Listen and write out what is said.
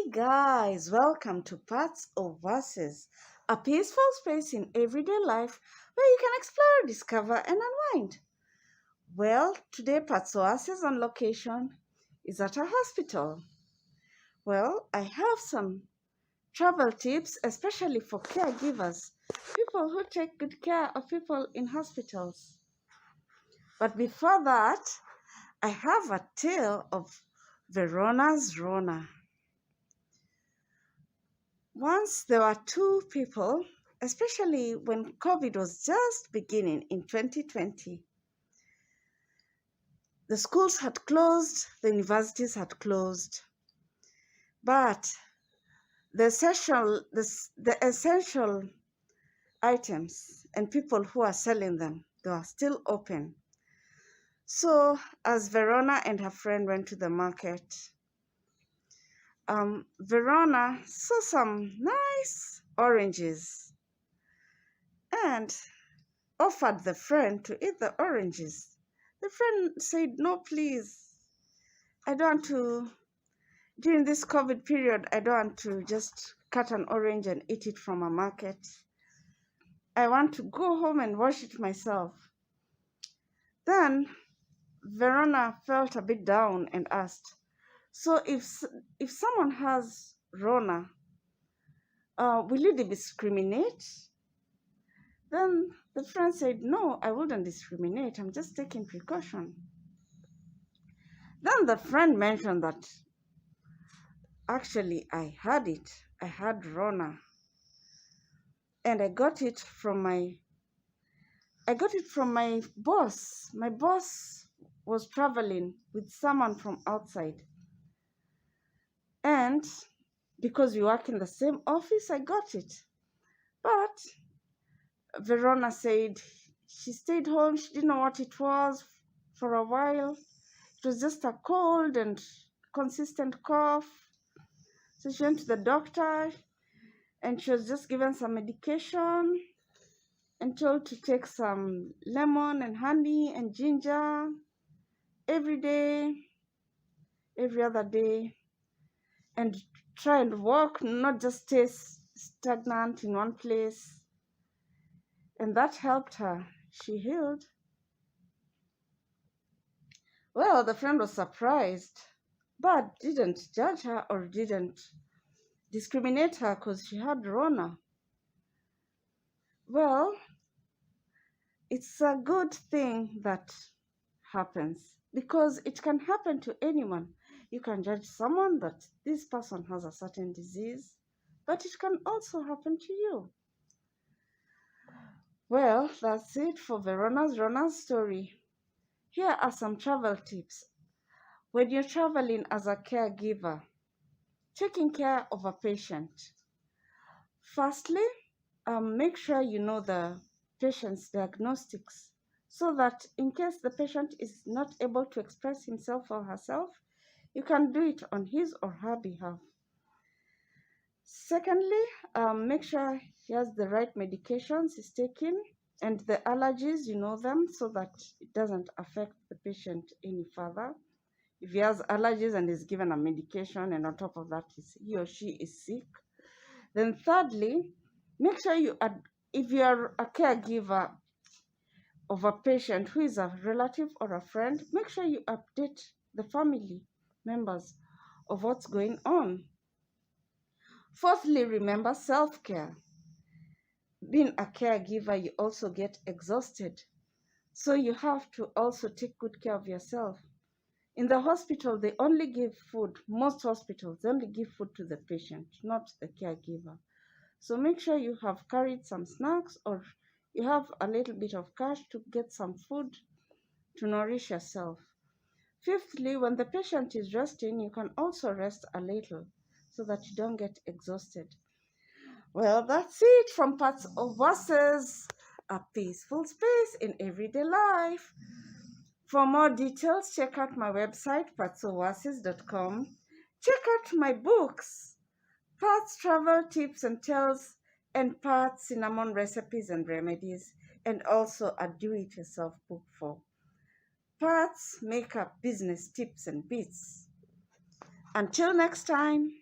Hey guys, welcome to Parts of Verses, a peaceful space in everyday life where you can explore, discover, and unwind. Well, today Parts of Verses on location is at a hospital. Well, I have some travel tips, especially for caregivers, people who take good care of people in hospitals. But before that, I have a tale of Verona's Rona. Once there were two people, especially when COVID was just beginning in 2020. The schools had closed, the universities had closed, but the essential items and people who are selling them, they are still open. So as Verona and her friend went to the market, Verona saw some nice oranges and offered the friend to eat the oranges. The friend said, "No, please. I don't want to, during this COVID period, I don't want to just cut an orange and eat it from a market. I want to go home and wash it myself." Then Verona felt a bit down and asked, "So if someone has Rona, will you discriminate?" Then the friend said, "No, I wouldn't discriminate. I'm just taking precaution." Then the friend mentioned that, "Actually, I had it. I had Rona. And I got it from my boss. My boss was traveling with someone from outside. And because we work in the same office, I got it." But Verona said she stayed home. She didn't know what it was for a while. It was just a cold and consistent cough. So she went to the doctor and she was just given some medication and told to take some lemon and honey and ginger every day, every other day, and try and walk, not just stay stagnant in one place. And that helped her. She healed. Well, the friend was surprised, but didn't judge her or didn't discriminate her because she had Rona. Well, it's a good thing that happens because it can happen to anyone. You can judge someone that this person has a certain disease, but it can also happen to you. Well, that's it for Rona's story. Here are some travel tips. When you're traveling as a caregiver, taking care of a patient. Firstly, make sure you know the patient's diagnostics so that in case the patient is not able to express himself or herself, you can do it on his or her behalf. Secondly, make sure he has the right medications he's taking and the allergies, you know them, so that it doesn't affect the patient any further. If he has allergies and is given a medication and on top of that he or she is sick. Then thirdly, make sure if you are a caregiver of a patient who is a relative or a friend, make sure you update the family members of what's going on. Fourthly, remember self-care. Being a caregiver, you also get exhausted. So you have to also take good care of yourself. In the hospital, they only give food. Most hospitals, they only give food to the patient, not the caregiver. So make sure you have carried some snacks or you have a little bit of cash to get some food to nourish yourself. Fifthly, when the patient is resting, you can also rest a little so that you don't get exhausted. Well, that's it from Parts of Verses, a peaceful space in everyday life. For more details, check out my website, partsofverses.com. Check out my books, Parts Travel Tips and Tales, and Parts Cinnamon Recipes and Remedies, and also a do-it-yourself book for Parts Makeup Business Tips and Bits. Until next time.